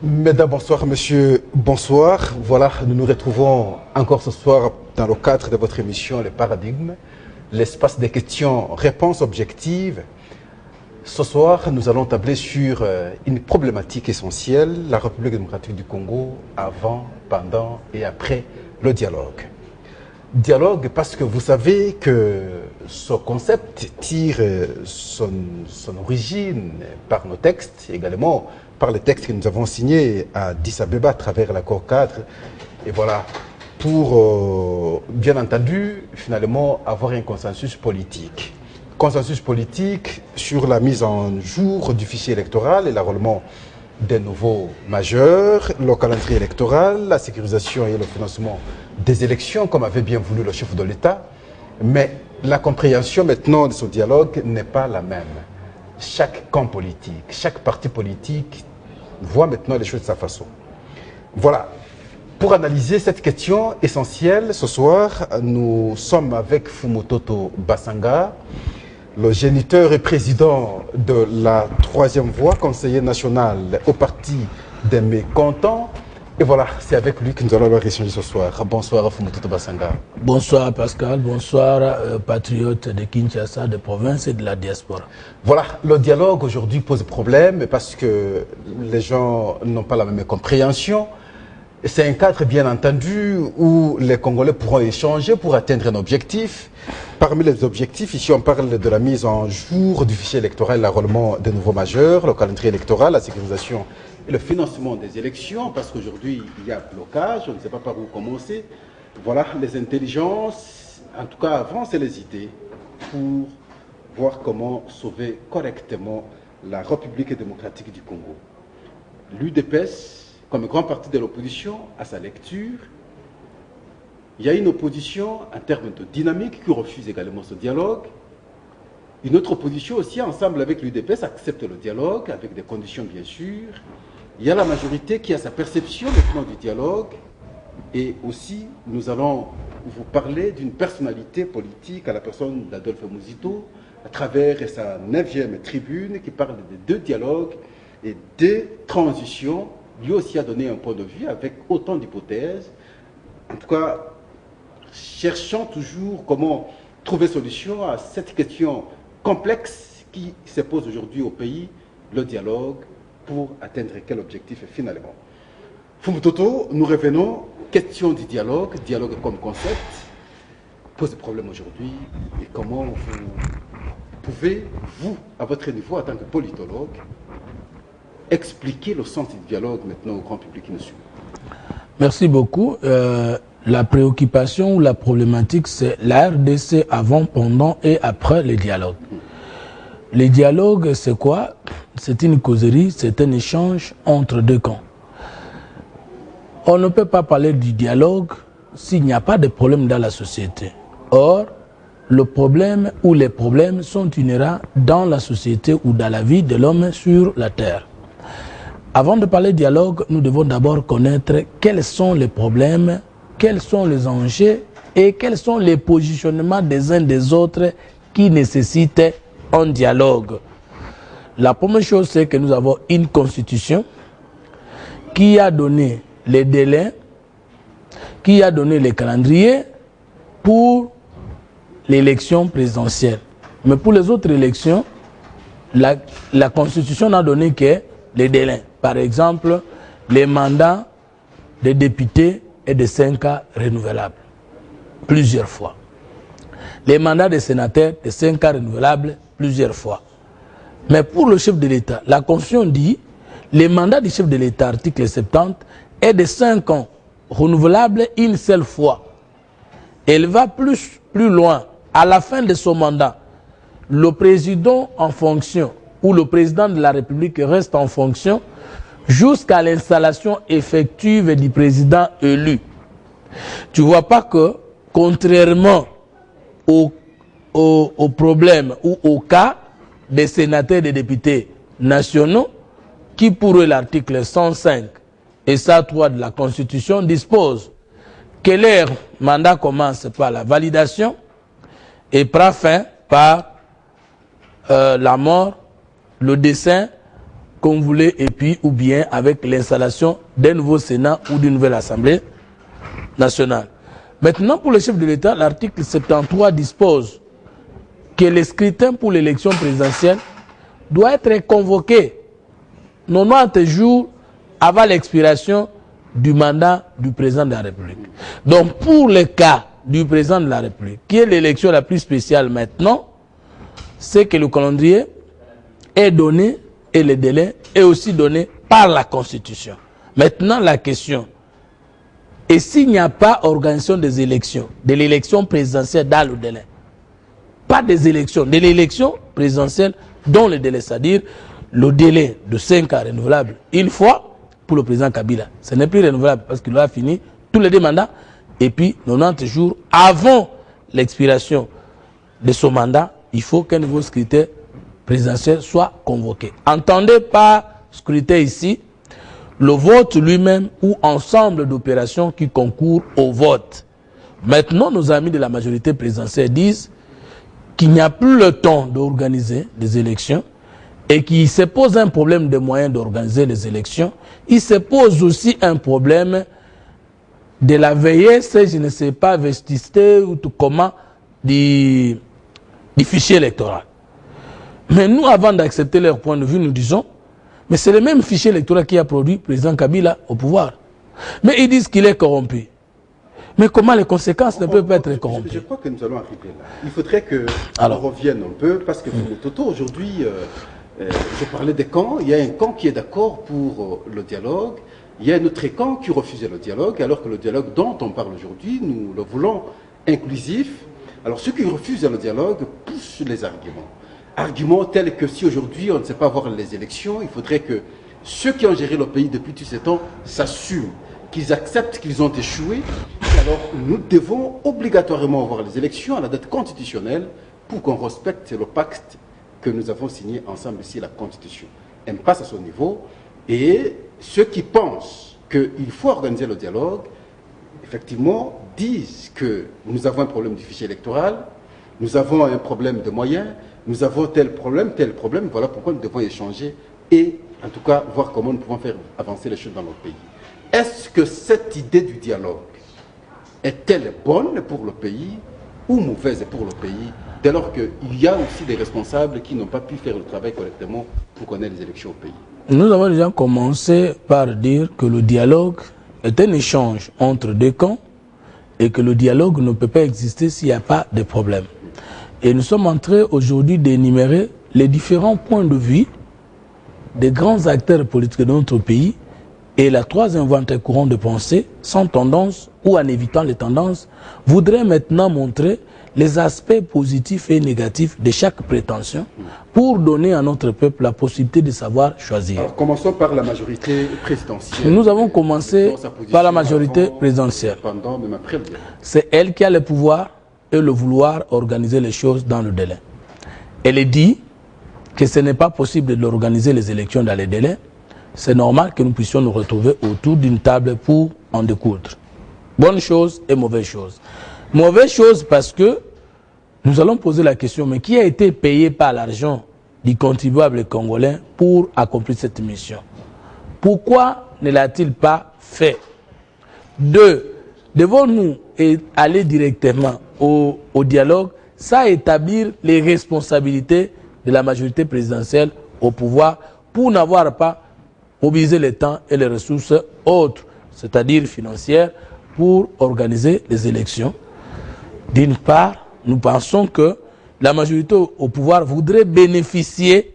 Mesdames, bonsoir, monsieur, bonsoir. Voilà, nous nous retrouvons encore ce soir dans le cadre de votre émission Les Paradigmes, l'espace des questions-réponses objectives. Ce soir, nous allons tabler sur une problématique essentielle, la République démocratique du Congo, avant, pendant et après le dialogue. Dialogue parce que vous savez que ce concept tire son origine par nos textes, également par les textes que nous avons signés à Addis Abeba à travers l'accord cadre. Et voilà, pour bien entendu, finalement, avoir un consensus politique. Consensus politique sur la mise en jour du fichier électoral et l'enrôlement des nouveaux majeurs, le calendrier électoral, la sécurisation et le financement des élections, comme avait bien voulu le chef de l'État. Mais la compréhension maintenant de ce dialogue n'est pas la même. Chaque camp politique, chaque parti politique voit maintenant les choses de sa façon. Voilà. Pour analyser cette question essentielle, ce soir, nous sommes avec Fumutoto Basanga, le géniteur et président de la troisième voie, conseiller national au parti des mécontents. Et voilà, c'est avec lui que nous allons avoir échangé ce soir. Bonsoir Fumutoto Basanga. Bonsoir Pascal, bonsoir patriotes de Kinshasa, de province et de la diaspora. Voilà, le dialogue aujourd'hui pose problème parce que les gens n'ont pas la même compréhension. C'est un cadre bien entendu où les Congolais pourront échanger pour atteindre un objectif. Parmi les objectifs, ici on parle de la mise en jour du fichier électoral, l'enrôlement des nouveaux majeurs, le calendrier électoral, la sécurisation et le financement des élections, parce qu'aujourd'hui il y a blocage, on ne sait pas par où commencer. Voilà, les intelligences, en tout cas avancent les idées pour voir comment sauver correctement la République démocratique du Congo. L'UDPS, comme grand parti de l'opposition, à sa lecture, il y a une opposition en termes de dynamique qui refuse également ce dialogue. Une autre opposition aussi, ensemble avec l'UDPS, accepte le dialogue, avec des conditions bien sûr. Il y a la majorité qui a sa perception maintenant du dialogue. Et aussi, nous allons vous parler d'une personnalité politique à la personne d'Adolphe Muzito, à travers sa 9e tribune qui parle de 2 dialogues et 2 transitions. Lui aussi a donné un point de vue avec autant d'hypothèses. En tout cas, cherchons toujours comment trouver solution à cette question complexe qui se pose aujourd'hui au pays, le dialogue, pour atteindre quel objectif finalement. Fumutoto, nous revenons, question du dialogue comme concept, pose problème aujourd'hui, et comment vous pouvez, vous, à votre niveau, en tant que politologue, expliquer le sens du dialogue maintenant au grand public qui nous suit. Merci beaucoup. La préoccupation ou la problématique, c'est la RDC avant, pendant et après le dialogue. Le dialogue, c'est quoi? C'est une causerie, c'est un échange entre 2 camps. On ne peut pas parler du dialogue s'il n'y a pas de problème dans la société. Or, le problème ou les problèmes sont inhérents dans la société ou dans la vie de l'homme sur la terre. Avant de parler de dialogue, nous devons d'abord connaître quels sont les problèmes, quels sont les enjeux et quels sont les positionnements des uns des autres qui nécessitent un dialogue. La première chose, c'est que nous avons une constitution qui a donné les délais, qui a donné les calendriers pour l'élection présidentielle. Mais pour les autres élections, la constitution n'a donné que les délais. Par exemple, les mandats des députés est de 5 ans renouvelables, plusieurs fois. Les mandats des sénateurs de 5 ans renouvelables, plusieurs fois. Mais pour le chef de l'État, la Constitution dit le mandat du chef de l'État, article 70, est de 5 ans, renouvelable une seule fois. Elle va plus loin. À la fin de son mandat, le président en fonction ou le président de la République reste en fonction jusqu'à l'installation effective du président élu. Tu ne vois pas que, contrairement au problème ou au cas des sénateurs et des députés nationaux, qui pour eux l'article 105 et ça 3 de la Constitution dispose que leur mandat commence par la validation et prend fin par la mort, le décès, comme vous voulez, et puis ou bien avec l'installation d'un nouveau Sénat ou d'une nouvelle Assemblée nationale. Maintenant, pour le chef de l'État, l'article 73 dispose que le scrutin pour l'élection présidentielle doit être convoqué 90 jours avant l'expiration du mandat du président de la République. Donc, pour le cas du président de la République, qui est l'élection la plus spéciale maintenant, c'est que le calendrier est donné et le délai est aussi donné par la Constitution. Maintenant, la question, et s'il n'y a pas organisation des élections, de l'élection présidentielle dans le délai, pas des élections, de l'élection présidentielle dans le délai, c'est-à-dire le délai de 5 ans renouvelable une fois pour le président Kabila. Ce n'est plus renouvelable parce qu'il aura fini tous les 2 mandats et puis 90 jours avant l'expiration de son mandat, il faut qu'un nouveau scrutin présidentiel soit convoqué. Entendez par scrutin ici le vote lui-même ou ensemble d'opérations qui concourent au vote. Maintenant, nos amis de la majorité présidentielle disent qu'il n'y a plus le temps d'organiser des élections et qu'il se pose un problème de moyens d'organiser les élections. Il se pose aussi un problème de la veillée, c'est, je ne sais pas, vestisté ou tout comment, du fichier électoral. Mais nous, avant d'accepter leur point de vue, nous disons, mais c'est le même fichier électoral qui a produit le président Kabila au pouvoir. Mais ils disent qu'il est corrompu. Mais comment les conséquences ne peuvent pas être corrompues? Je crois que nous allons arriver là. Il faudrait que on revienne un peu, parce que Toto, aujourd'hui, je parlais des camps. Il y a un camp qui est d'accord pour le dialogue. Il y a un autre camp qui refusait le dialogue, alors que le dialogue dont on parle aujourd'hui, nous le voulons inclusif. Alors ceux qui refusent le dialogue poussent les arguments. Arguments tels que si aujourd'hui on ne sait pas avoir les élections, il faudrait que ceux qui ont géré le pays depuis tous ces temps s'assument, qu'ils acceptent qu'ils ont échoué. Alors nous devons obligatoirement avoir les élections à la date constitutionnelle pour qu'on respecte le pacte que nous avons signé ensemble ici, la Constitution. Elle passe à son niveau. Et ceux qui pensent qu'il faut organiser le dialogue, effectivement, disent que nous avons un problème du fichier électoral, nous avons un problème de moyens, nous avons tel problème, voilà pourquoi nous devons échanger et, en tout cas, voir comment nous pouvons faire avancer les choses dans notre pays. Est-ce que cette idée du dialogue est-elle bonne pour le pays ou mauvaise pour le pays, dès lors qu'il y a aussi des responsables qui n'ont pas pu faire le travail correctement pour connaître les élections au pays? Nous avons déjà commencé par dire que le dialogue est un échange entre 2 camps et que le dialogue ne peut pas exister s'il n'y a pas de problème. Et nous sommes en train aujourd'hui d'énumérer les différents points de vue des grands acteurs politiques de notre pays et la 3e voie courant de pensée, sans tendance ou en évitant les tendances, voudrait maintenant montrer les aspects positifs et négatifs de chaque prétention pour donner à notre peuple la possibilité de savoir choisir. Alors, commençons par la majorité présidentielle. Nous avons commencé par la majorité présidentielle. C'est elle qui a le pouvoir et le vouloir organiser les choses dans le délai. Elle dit que ce n'est pas possible de organiser les élections dans les délais. C'est normal que nous puissions nous retrouver autour d'une table pour en découdre. Bonne chose et mauvaise chose. Mauvaise chose parce que nous allons poser la question, mais qui a été payé par l'argent du contribuable congolais pour accomplir cette mission? Pourquoi ne l'a-t-il pas fait? 2. Devons-nous aller directement au dialogue sans établir les responsabilités de la majorité présidentielle au pouvoir pour n'avoir pas mobilisé le temps et les ressources autres, c'est-à-dire financières, pour organiser les élections? D'une part, nous pensons que la majorité au pouvoir voudrait bénéficier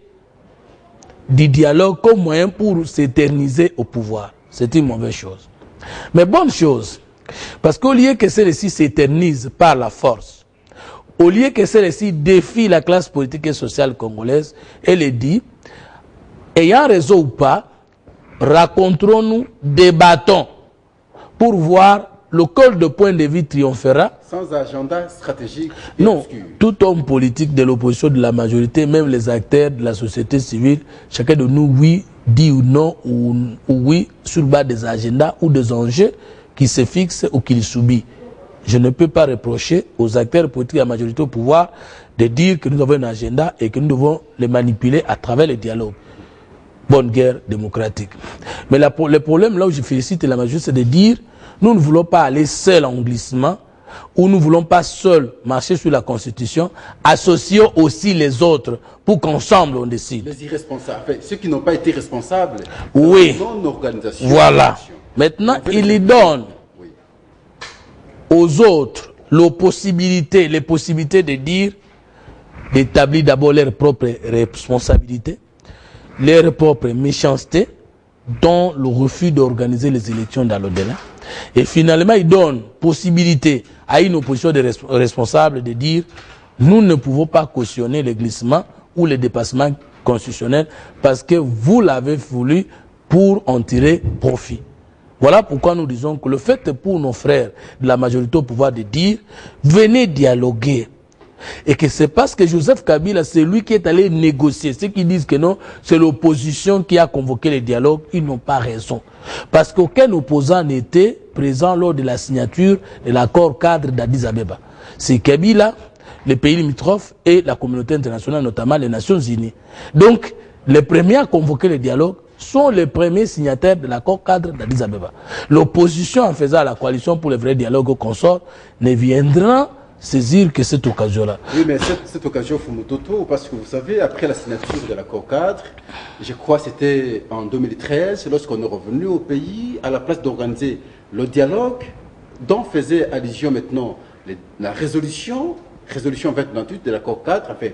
du dialogue comme moyen pour s'éterniser au pouvoir. C'est une mauvaise chose. Mais bonne chose, parce qu'au lieu que celle-ci s'éternise par la force, au lieu que celle-ci défie la classe politique et sociale congolaise, elle dit, ayant raison ou pas, rencontrons-nous, débattons pour voir lequel de point de vue triomphera. Sans agenda stratégique. Non, obscur. tout homme politique de l'opposition, de la majorité, même les acteurs de la société civile, chacun de nous, oui, dit ou non ou oui sur base des agendas ou des enjeux qui se fixent ou qu'il subit. Je ne peux pas reprocher aux acteurs politiques de la majorité au pouvoir de dire que nous avons un agenda et que nous devons les manipuler à travers le dialogue. Bonne guerre démocratique. Mais le problème là où je félicite la majorité, c'est de dire nous ne voulons pas aller seul en glissement ou nous ne voulons pas seul marcher sur la Constitution, associons aussi les autres pour qu'ensemble on décide. Les irresponsables, enfin, ceux qui n'ont pas été responsables, oui, non-organisation. Voilà. Maintenant, il y donne aux autres les possibilités de dire, d'établir d'abord leurs propres responsabilités, leurs propres méchancetés, dont le refus d'organiser les élections dans l'au-delà. Et finalement, il donne possibilité à une opposition de responsables de dire nous ne pouvons pas cautionner les glissements ou les dépassements constitutionnels parce que vous l'avez voulu pour en tirer profit. Voilà pourquoi nous disons que le fait pour nos frères de la majorité au pouvoir de dire venez dialoguer. Et que c'est parce que Joseph Kabila, c'est lui qui est allé négocier. Ceux qui disent que non, c'est l'opposition qui a convoqué le dialogue, ils n'ont pas raison. Parce qu'aucun opposant n'était présent lors de la signature de l'accord cadre d'Addis Abeba. C'est Kabila, les pays limitrophes et la communauté internationale, notamment les Nations Unies. Donc, les premiers à convoquer le dialogue sont les premiers signataires de l'accord cadre d'Addis Abeba. L'opposition, en faisant la coalition pour le vrai dialogue au consort, ne viendra saisir que cette occasion-là. Oui, mais cette occasion, Fumutoto, parce que vous savez, après la signature de l'accord cadre, je crois que c'était en 2013, lorsqu'on est revenu au pays, à la place d'organiser le dialogue, dont faisait allusion maintenant la résolution 2028 de l'accord cadre, enfin,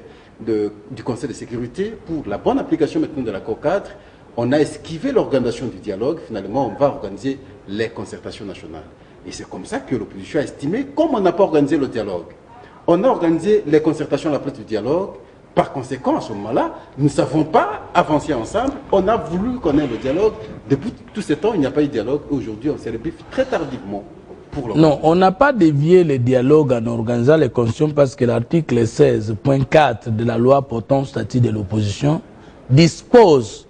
du Conseil de sécurité, pour la bonne application maintenant de l'accord cadre, on a esquivé l'organisation du dialogue, finalement on va organiser les concertations nationales. Et c'est comme ça que l'opposition a estimé, comme on n'a pas organisé le dialogue, on a organisé les concertations à la place du dialogue. Par conséquent, à ce moment-là, nous ne savons pas avancer ensemble. On a voulu qu'on ait le dialogue. Depuis tout ce temps, il n'y a pas eu de dialogue. Aujourd'hui, on s'est réveillé très tardivement. Non, on n'a pas dévié le dialogue en organisant les constitutions parce que l'article 16.4 de la loi portant statut de l'opposition dispose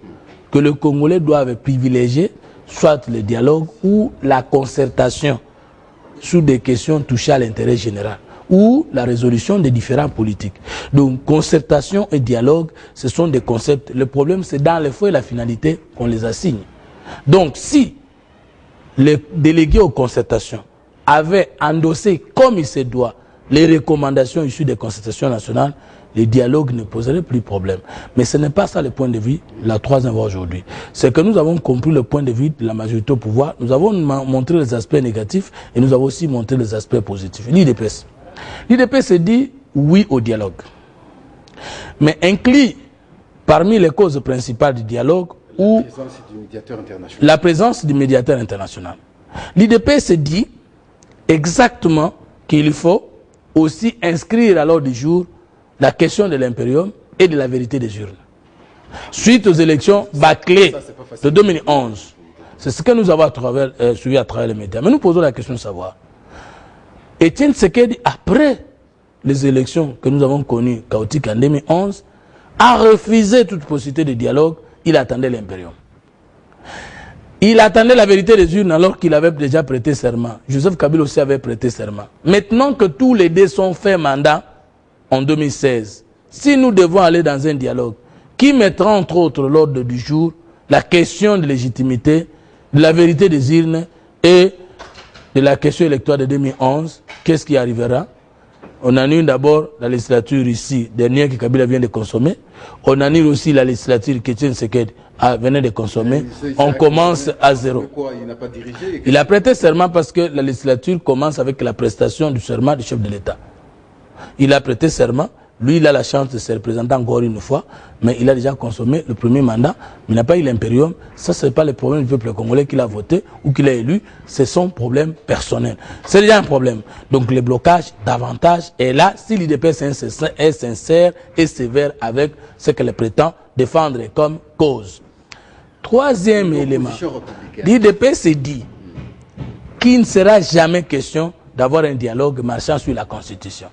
que le Congolais doivent privilégier soit le dialogue ou la concertation sur des questions touchant à l'intérêt général ou la résolution des différends politiques. Donc, concertation et dialogue, ce sont des concepts. Le problème, c'est dans les fois et la finalité qu'on les assigne. Donc, si les délégués aux concertations avaient endossé comme il se doit les recommandations issues des concertations nationales, les dialogues ne poseraient plus de problème. Mais ce n'est pas ça le point de vue de la troisième voie aujourd'hui. C'est que nous avons compris le point de vue de la majorité au pouvoir. Nous avons montré les aspects négatifs et nous avons aussi montré les aspects positifs. L'IDPS dit oui au dialogue. Mais inclut parmi les causes principales du dialogue ou la présence du médiateur international. L'IDPS dit exactement qu'il faut aussi inscrire à l'ordre du jour la question de l'impérium et de la vérité des urnes. Suite aux élections bâclées de 2011, c'est ce que nous avons suivi à travers les médias. Mais nous posons la question de savoir. Étienne Tshisekedi, après les élections que nous avons connues chaotiques en 2011, a refusé toute possibilité de dialogue. Il attendait l'impérium. Il attendait la vérité des urnes alors qu'il avait déjà prêté serment. Joseph Kabila aussi avait prêté serment. Maintenant que tous les deux sont faits mandat, en 2016, si nous devons aller dans un dialogue qui mettra entre autres l'ordre du jour la question de légitimité, de la vérité des urnes et de la question électorale de 2011, qu'est-ce qui arrivera? On annule d'abord la législature ici, dernière que Kabila vient de consommer. On annule aussi la législature qu'Étienne Tshisekedi venait de consommer. On commence à zéro. Il a prêté serment parce que la législature commence avec la prestation du serment du chef de l'État. Il a prêté serment, lui il a la chance de se représenter encore une fois, mais il a déjà consommé le premier mandat, mais il n'a pas eu l'impérium. Ça, ce n'est pas le problème du peuple congolais qu'il a voté ou qu'il a élu, c'est son problème personnel. C'est déjà un problème. Donc le blocage davantage est là si l'IDPS est sincère et sévère avec ce qu'elle prétend défendre comme cause. Troisième élément, l'IDPS dit qu'il ne sera jamais question d'avoir un dialogue marchant sur la Constitution.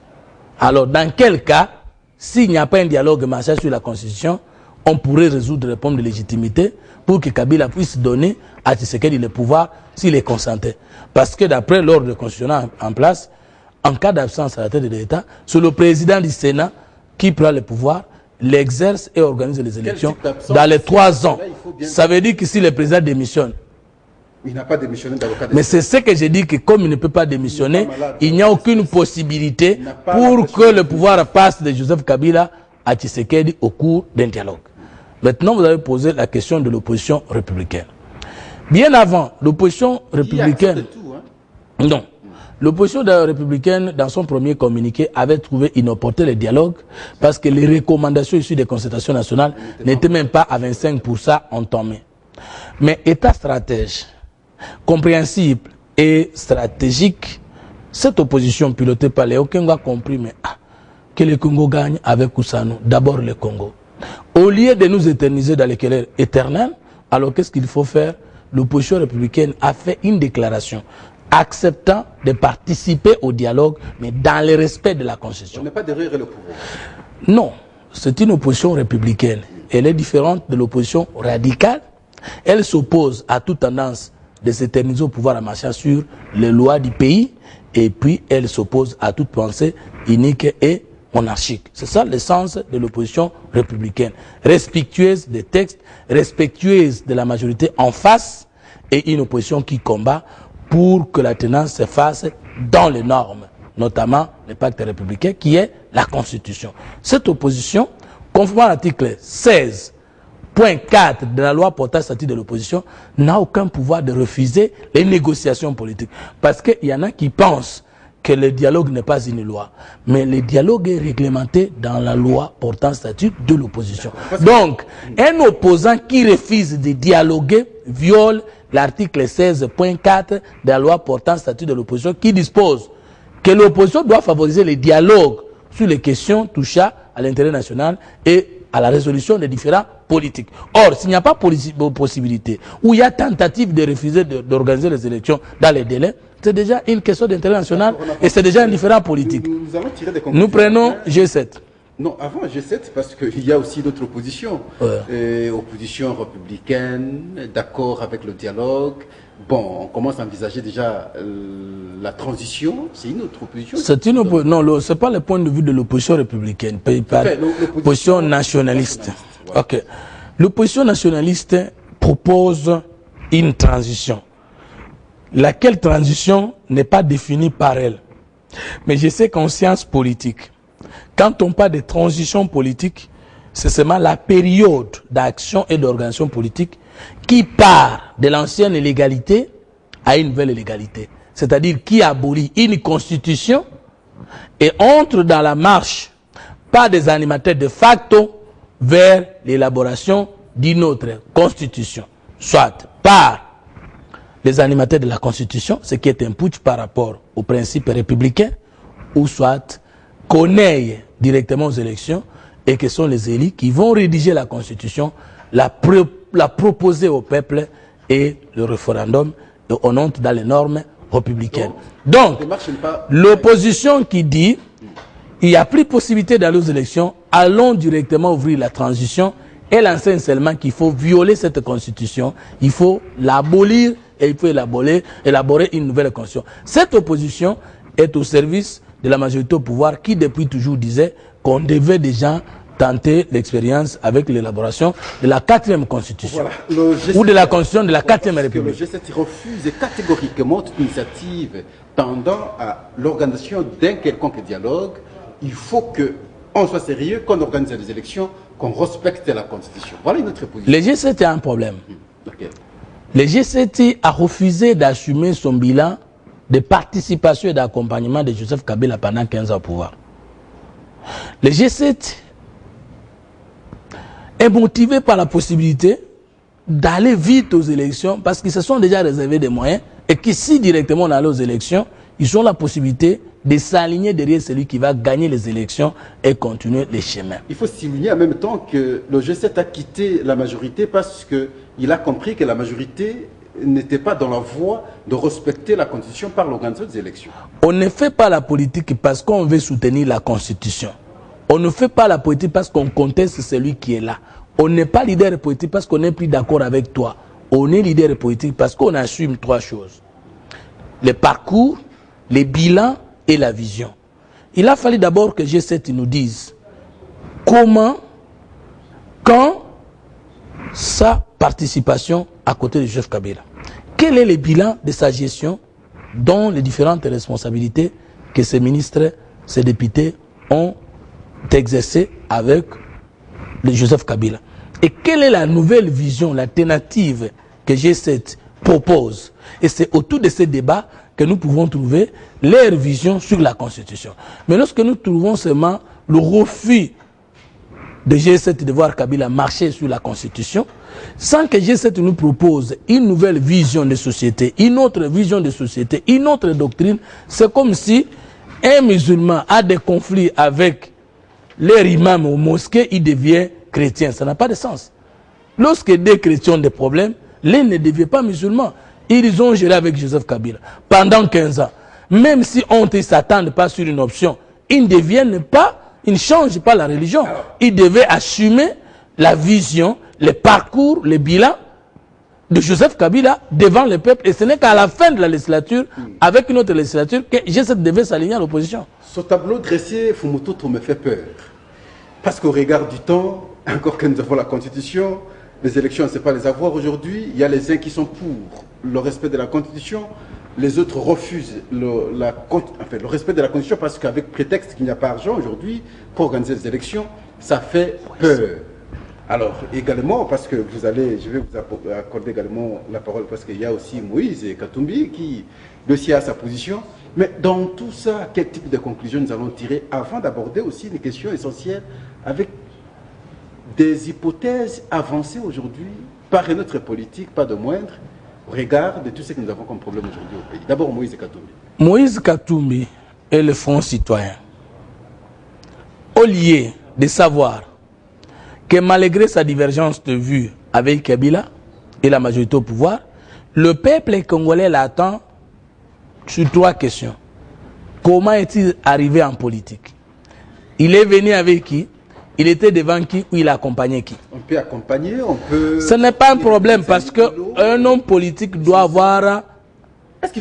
Alors, dans quel cas, s'il n'y a pas un dialogue marchant sur la Constitution, on pourrait résoudre les problèmes de légitimité pour que Kabila puisse donner à Tshisekedi le pouvoir s'il est consenté. Parce que d'après l'ordre constitutionnel en place, en cas d'absence à la tête de l'État, c'est le président du Sénat qui prend le pouvoir, l'exerce et organise les élections dans les 3 ans. Ça veut dire que si le président démissionne, il n'a pas démissionné dans le cas de... Mais c'est ce que j'ai dit, que comme il ne peut pas démissionner, il n'y a aucune possibilité pour que le pouvoir passe de Joseph Kabila à Tshisekedi au cours d'un dialogue. Maintenant, vous avez posé la question de l'opposition républicaine. Bien avant, l'opposition républicaine... Non. L'opposition républicaine, dans son premier communiqué, avait trouvé inopportun le dialogue parce que les recommandations issues des concertations nationales n'étaient même pas à 25% entamées. Mais État stratège, compréhensible et stratégique, cette opposition pilotée par Léo Kengo a compris que le Congo gagne avec Oussano, d'abord le Congo. Au lieu de nous éterniser dans les querelles éternelles, alors qu'est-ce qu'il faut faire? L'opposition républicaine a fait une déclaration acceptant de participer au dialogue, mais dans le respect de la Constitution. On n'est pas derrière le pouvoir. Non, c'est une opposition républicaine. Elle est différente de l'opposition radicale. Elle s'oppose à toute tendance de s'éterniser au pouvoir en marchant sur les lois du pays, et puis elle s'oppose à toute pensée unique et monarchique. C'est ça le sens de l'opposition républicaine. Respectueuse des textes, respectueuse de la majorité en face, et une opposition qui combat pour que la tenance se fasse dans les normes, notamment le pacte républicain qui est la Constitution. Cette opposition, conformément à l'article 16.4 de la loi portant statut de l'opposition, n'a aucun pouvoir de refuser les négociations politiques. Parce qu'il y en a qui pensent que le dialogue n'est pas une loi. Mais le dialogue est réglementé dans la loi portant statut de l'opposition. Donc, un opposant qui refuse de dialoguer viole l'article 16.4 de la loi portant statut de l'opposition qui dispose que l'opposition doit favoriser le dialogue sur les questions touchant à l'intérêt national et à la résolution des différends politiques. Or, s'il n'y a pas possibilité, ou il y a tentative de refuser d'organiser les élections dans les délais, c'est déjà une question d'intérêt national et c'est déjà un différend politique. Nous allons tirer des conclusions. Nous prenons G7. Non, avant G7, parce qu'il y a aussi d'autres oppositions. Opposition républicaine, d'accord avec le dialogue. Bon, on commence à envisager déjà la transition. C'est une autre opposition. C'est une opposition. Non, ce n'est pas le point de vue de l'opposition républicaine. L'opposition nationaliste. Ouais. Ok. L'opposition nationaliste propose une transition. Laquelle transition n'est pas définie par elle. Mais je sais qu'en sciences politiques, quand on parle de transition politique, c'est seulement la période d'action et d'organisation politique qui part de l'ancienne légalité à une nouvelle légalité. C'est-à-dire qui abolit une constitution et entre dans la marche par des animateurs de facto vers l'élaboration d'une autre constitution. Soit par les animateurs de la constitution, ce qui est un putsch par rapport aux principes républicains, ou soit qu'on aille directement aux élections et que sont les élus qui vont rédiger la constitution, la proposer au peuple et le référendum on entre dans les normes républicaines. Donc, l'opposition qui dit il n'y a plus possibilité d'aller aux élections, allons directement ouvrir la transition, elle enseigne seulement qu'il faut violer cette constitution, il faut l'abolir et il faut élaborer une nouvelle constitution. Cette opposition est au service de la majorité au pouvoir qui depuis toujours disait qu'on devait déjà tenter l'expérience avec l'élaboration de la 4e constitution. Voilà, ou de la constitution de la 4e République. Le G7 refuse catégoriquement toute initiative tendant à l'organisation d'un quelconque dialogue. Il faut qu'on soit sérieux, qu'on organise les élections, qu'on respecte la constitution. Voilà une autre position. Le G7 a un problème. Okay. Le G7 a refusé d'assumer son bilan de participation et d'accompagnement de Joseph Kabila pendant 15 ans au pouvoir. Le G7 est motivé par la possibilité d'aller vite aux élections parce qu'ils se sont déjà réservés des moyens et que si directement on allait aux élections, ils ont la possibilité de s'aligner derrière celui qui va gagner les élections et continuer les chemins. Il faut souligner en même temps que le G7 a quitté la majorité parce qu'il a compris que la majorité n'était pas dans la voie de respecter la Constitution par l'organisation des élections. On ne fait pas la politique parce qu'on veut soutenir la Constitution. On ne fait pas la politique parce qu'on conteste celui qui est là. On n'est pas leader politique parce qu'on n'est plus d'accord avec toi. On est leader politique parce qu'on assume trois choses. Le parcours, les bilans et la vision. Il a fallu d'abord que G7 nous dise comment, quand sa participation à côté de Joseph Kabila. Quel est le bilan de sa gestion dont les différentes responsabilités que ces ministres, ces députés ont exercées avec le Joseph Kabila. Et quelle est la nouvelle vision, l'alternative que G7 propose? Et c'est autour de ces débats que nous pouvons trouver leur vision sur la Constitution. Mais lorsque nous trouvons seulement le refus de G7 de voir Kabila marcher sur la Constitution, sans que G7 nous propose une nouvelle vision de société, une autre vision de société, une autre doctrine, c'est comme si un musulman a des conflits avec leur imam ou mosquée, il devient chrétien. Ça n'a pas de sens. Lorsque des chrétiens ont des problèmes, l'un ne devient pas musulman. Ils ont géré avec Joseph Kabila pendant 15 ans. Même si on ne s'attend pas sur une option, ils ne deviennent pas, ils ne changent pas la religion. Ils devaient assumer la vision, le parcours, le bilan de Joseph Kabila devant le peuple. Et ce n'est qu'à la fin de la législature, avec une autre législature, que G7 devait s'aligner à l'opposition. Ce tableau dressé, Fumututu, me fait peur. Parce qu'au regard du temps, encore que nous avons la Constitution, les élections, on ne sait pas les avoir aujourd'hui. Il y a les uns qui sont pour le respect de la Constitution, les autres refusent le respect de la Constitution parce qu'avec prétexte qu'il n'y a pas d'argent aujourd'hui pour organiser les élections, ça fait peur. Alors, également, parce que je vais vous accorder également la parole parce qu'il y a aussi Moïse Katumbi qui aussi a sa position. Mais dans tout ça, quel type de conclusion nous allons tirer avant d'aborder aussi une question essentielle avec des hypothèses avancées aujourd'hui par notre politique, pas de moindre, au regard de tout ce que nous avons comme problème aujourd'hui au pays. D'abord, Moïse Katumbi. Moïse Katumbi et le Front citoyen, au lieu de savoir que malgré sa divergence de vue avec Kabila et la majorité au pouvoir, le peuple congolais l'attend sur trois questions. Comment est-il arrivé en politique? Il est venu avec qui? Il était devant qui ou il accompagnait qui? On peut accompagner, on peut... Ce n'est pas un problème parce qu'un homme politique doit avoir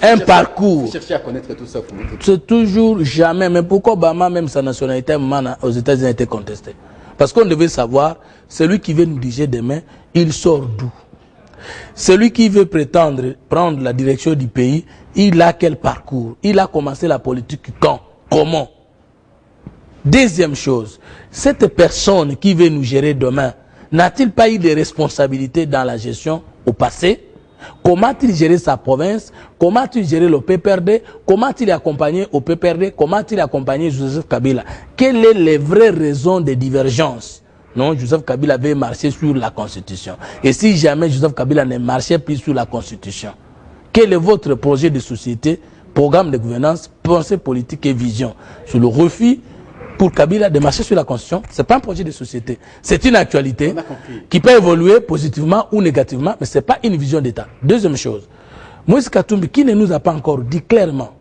un parcours. Il faut chercher à connaître tout ça. C'est toujours jamais. Mais pourquoi Obama, même sa nationalité aux États-Unis, a été contestée? Parce qu'on devait savoir, celui qui veut nous diriger demain, il sort d'où? Celui qui veut prétendre prendre la direction du pays, il a quel parcours? Il a commencé la politique quand? Comment? Deuxième chose, cette personne qui veut nous gérer demain, n'a-t-il pas eu des responsabilités dans la gestion au passé? Comment a-t-il géré sa province? Comment a-t-il géré le PPRD? Comment a-t-il accompagné au PPRD? Comment a-t-il accompagné Joseph Kabila? Quelles sont les vraies raisons de divergence? Non, Joseph Kabila avait marché sur la Constitution. Et si jamais Joseph Kabila ne marchait plus sur la Constitution, quel est votre projet de société, programme de gouvernance, pensée politique et vision sur le refus pour Kabila de marcher sur la Constitution? Ce n'est pas un projet de société. C'est une actualité qui peut évoluer positivement ou négativement, mais ce n'est pas une vision d'État. Deuxième chose, Moïse Katumbi, qui ne nous a pas encore dit clairement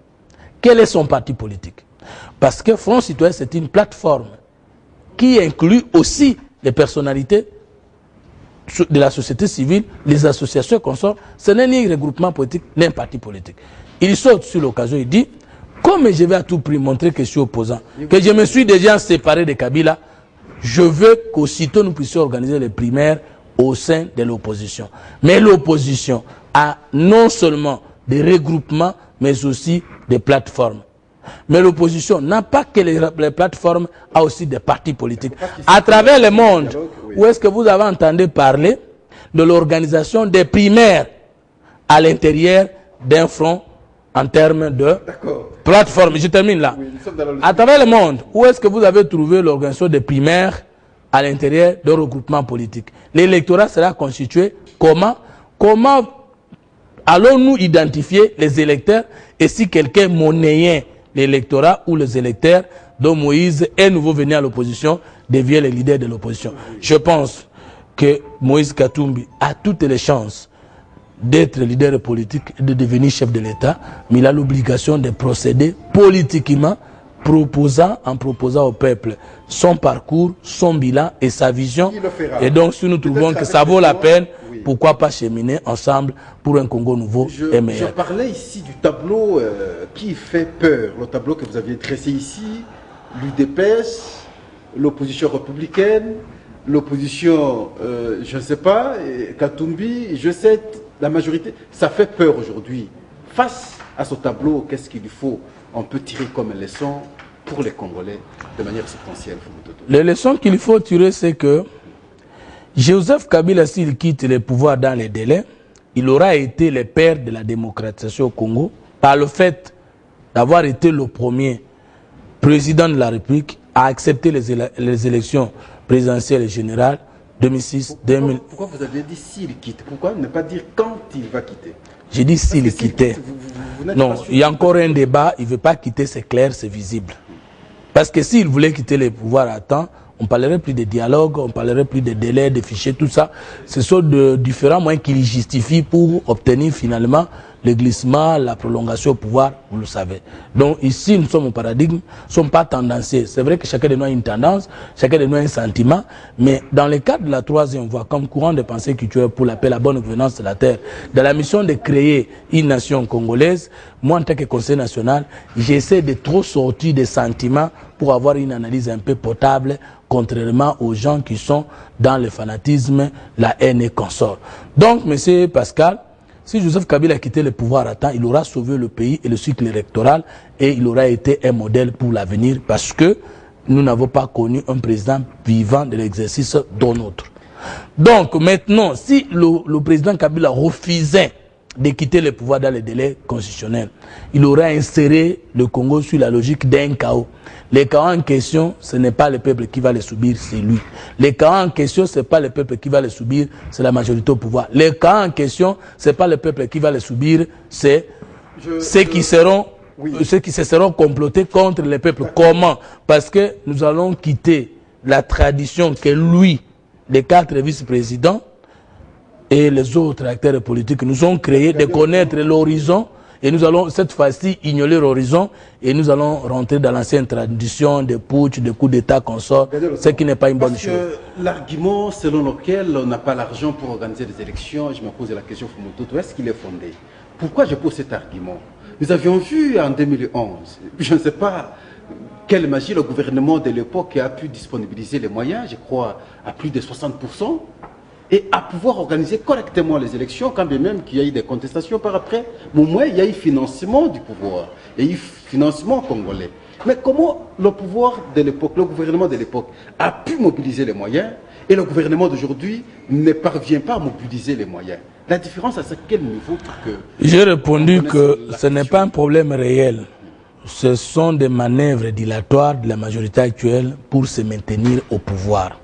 quel est son parti politique. Parce que Front Citoyen, c'est une plateforme qui inclut aussi les personnalités de la société civile, les associations consorts. Ce n'est ni un regroupement politique, ni un parti politique. Il saute sur l'occasion, il dit: comme je vais à tout prix montrer que je suis opposant, que je me suis déjà séparé de Kabila, je veux qu'aussitôt nous puissions organiser les primaires au sein de l'opposition. Mais l'opposition a non seulement des regroupements, mais aussi des plateformes. Mais l'opposition n'a pas que les plateformes, a aussi des partis politiques. À travers le monde, où est-ce que vous avez entendu parler de l'organisation des primaires à l'intérieur d'un front en termes de plateforme? Je termine là. Oui, à travers le monde, où est-ce que vous avez trouvé l'organisation des primaires à l'intérieur d'un regroupement politique? L'électorat sera constitué comment? Comment allons-nous identifier les électeurs et si quelqu'un monnayait l'électorat ou les électeurs dont Moïse est nouveau venu à l'opposition devient le leader de l'opposition? Je pense que Moïse Katumbi a toutes les chances d'être leader politique et de devenir chef de l'État, mais il a l'obligation de procéder politiquement en proposant au peuple son parcours, son bilan et sa vision. Et donc, si nous trouvons que ça vaut la peine, oui, pourquoi pas cheminer ensemble pour un Congo nouveau et meilleur. Je parlais ici du tableau qui fait peur, le tableau que vous aviez dressé ici, l'UDPS, l'opposition républicaine, l'opposition, je ne sais pas, Katumbi, je sais, la majorité, ça fait peur aujourd'hui. Face à ce tableau, qu'est-ce qu'il faut, on peut tirer comme leçon pour les Congolais de manière substantielle? Les leçons qu'il faut tirer, c'est que Joseph Kabila, s'il quitte le pouvoir dans les délais, il aura été le père de la démocratisation au Congo par le fait d'avoir été le premier président de la République à accepter les élections présidentielles et générales 2006-2000. Pourquoi vous avez dit s'il quitte? Pourquoi ne pas dire quand il va quitter? J'ai dit s'il quittait. Non, il y a encore un débat, il ne veut pas quitter, c'est clair, c'est visible. Parce que s'il voulait quitter le pouvoir à temps, on ne parlerait plus de dialogue, on ne parlerait plus de délais, de fichiers, tout ça. Ce sont de différents moyens qu'il justifie pour obtenir finalement le glissement, la prolongation au pouvoir, vous le savez. Donc ici, nous sommes au paradigme, nous ne sommes pas tendanciers. C'est vrai que chacun de nous a une tendance, chacun de nous a un sentiment, mais dans le cadre de la troisième voie, comme courant de pensée culturelle pour la paix, la bonne gouvernance de la terre, dans la mission de créer une nation congolaise, moi en tant que conseil national, j'essaie de trop sortir des sentiments pour avoir une analyse un peu potable, contrairement aux gens qui sont dans le fanatisme, la haine et consorts. Donc, M. Pascal, si Joseph Kabila a quitté le pouvoir à temps, il aura sauvé le pays et le cycle électoral et il aura été un modèle pour l'avenir parce que nous n'avons pas connu un président vivant de l'exercice d'un autre. Donc maintenant, si le président Kabila refusait de quitter le pouvoir dans les délais constitutionnels, il aurait inséré le Congo sur la logique d'un chaos. Les chaos en question, ce n'est pas le peuple qui va les subir, c'est lui. Les chaos en question, ce n'est pas le peuple qui va les subir, c'est la majorité au pouvoir. Les chaos en question, ce n'est pas le peuple qui va les subir, c'est ceux qui se seront complotés contre le peuple. Comment? Parce que nous allons quitter la tradition que lui, les 4 vice-présidents, et les autres acteurs politiques nous ont créé de connaître l'horizon et nous allons cette fois-ci ignorer l'horizon et nous allons rentrer dans l'ancienne tradition de putsch, de coups d'État consorts, ce qui n'est pas une bonne chose. L'argument selon lequel on n'a pas l'argent pour organiser des élections, je me pose la question, Fumototo, est-ce qu'il est fondé? Pourquoi je pose cet argument? Nous avions vu en 2011, je ne sais pas quelle magie le gouvernement de l'époque a pu disponibiliser les moyens, je crois à plus de 60%, et à pouvoir organiser correctement les élections, quand bien même qu'il y a eu des contestations par après. Mais au moins, il y a eu financement du pouvoir, il y a eu financement congolais. Mais comment le pouvoir de l'époque, le gouvernement de l'époque a pu mobiliser les moyens et le gouvernement d'aujourd'hui ne parvient pas à mobiliser les moyens? La différence, à quel niveau que... J'ai répondu que ce n'est pas un problème réel. Ce sont des manœuvres dilatoires de la majorité actuelle pour se maintenir au pouvoir.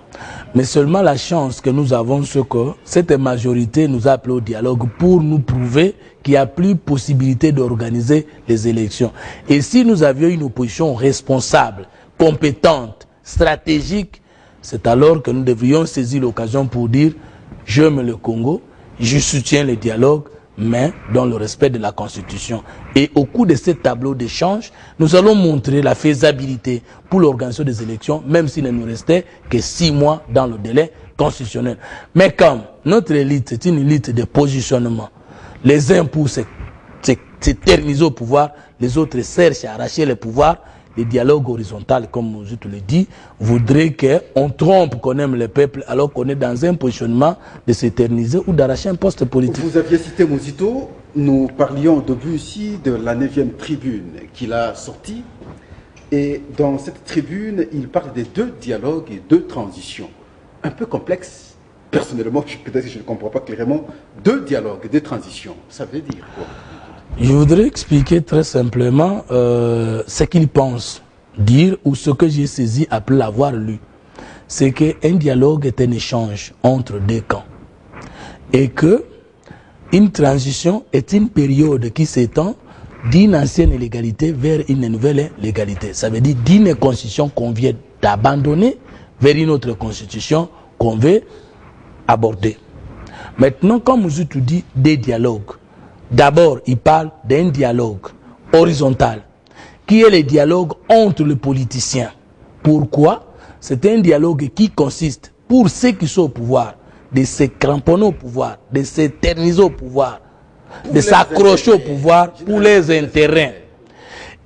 Mais seulement la chance que nous avons, c'est que cette majorité nous a appelés au dialogue pour nous prouver qu'il n'y a plus possibilité d'organiser les élections. Et si nous avions une opposition responsable, compétente, stratégique, c'est alors que nous devrions saisir l'occasion pour dire « j'aime le Congo, je soutiens le dialogue », mais dans le respect de la Constitution. Et au cours de ce tableau d'échange, nous allons montrer la faisabilité pour l'organisation des élections, même s'il ne nous restait que 6 mois dans le délai constitutionnel. Mais comme notre élite, c'est une élite de positionnement, les uns pour s'éterniser au pouvoir, les autres cherchent à arracher le pouvoir. Le dialogue horizontal, comme je te le dis, voudrait qu'on trompe qu'on aime le peuple alors qu'on est dans un positionnement de s'éterniser ou d'arracher un poste politique. Vous aviez cité Mozito, nous parlions au début ici de la 9e tribune qu'il a sortie. Et dans cette tribune, il parle de 2 dialogues et 2 transitions. Un peu complexe. Personnellement, peut-être que je ne comprends pas clairement. 2 dialogues et 2 transitions, ça veut dire quoi? Je voudrais expliquer très simplement ce qu'il pense dire ou ce que j'ai saisi après l'avoir lu. C'est qu'un dialogue est un échange entre 2 camps. Et que une transition est une période qui s'étend d'une ancienne légalité vers une nouvelle légalité. Ça veut dire d'une constitution qu'on vient d'abandonner vers une autre constitution qu'on veut aborder. Maintenant, comme je te dis, des dialogues. D'abord, il parle d'un dialogue horizontal qui est le dialogue entre les politiciens. Pourquoi? C'est un dialogue qui consiste, pour ceux qui sont au pouvoir, de se cramponner au pouvoir, de s'éterniser au pouvoir, de s'accrocher au pouvoir pour les intérêts.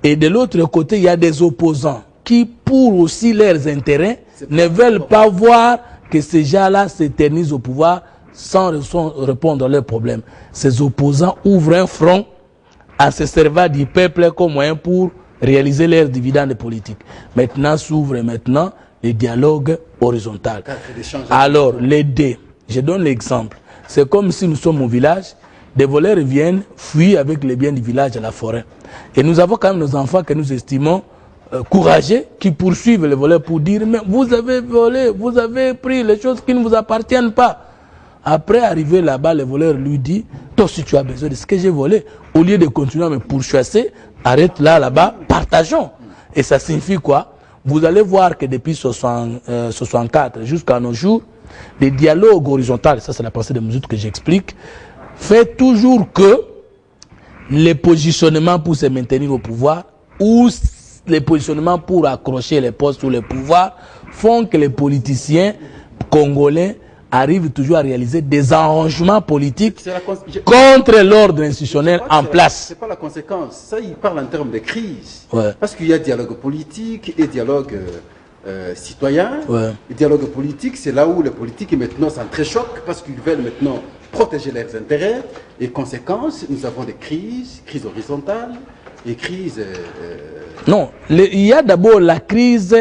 Et de l'autre côté, il y a des opposants qui, pour aussi leurs intérêts, ne veulent pas voir que ces gens-là s'éternisent au pouvoir sans répondre à leurs problèmes. Ces opposants ouvrent un front en se servant du peuple comme moyen pour réaliser leurs dividendes politiques. Maintenant s'ouvre le dialogue horizontal. Alors, les deux, je donne l'exemple. C'est comme si nous sommes au village, des voleurs viennent, fuient avec les biens du village à la forêt. Et nous avons quand même nos enfants que nous estimons courageux, qui poursuivent les voleurs pour dire « Mais vous avez volé, vous avez pris les choses qui ne vous appartiennent pas. » Après, arriver là-bas, le voleur lui dit « Toi, si tu as besoin de ce que j'ai volé, au lieu de continuer à me pourchasser, arrête là-bas, partageons. » Et ça signifie quoi? Vous allez voir que depuis 1964 jusqu'à nos jours, les dialogues horizontaux, ça c'est la pensée de mesures que j'explique, fait toujours que les positionnements pour se maintenir au pouvoir ou les positionnements pour accrocher les postes ou le pouvoir font que les politiciens congolais arrivent toujours à réaliser des arrangements politiques contre l'ordre institutionnel en place. C'est pas la conséquence. Ça, il parle en termes de crise. Ouais. Parce qu'il y a dialogue politique et dialogue citoyen. Ouais. Le dialogue politique, c'est là où les politiques maintenant s'entrechoquent parce qu'ils veulent maintenant protéger leurs intérêts. Et conséquence, nous avons des crises horizontales et crises... Non, il y a d'abord la crise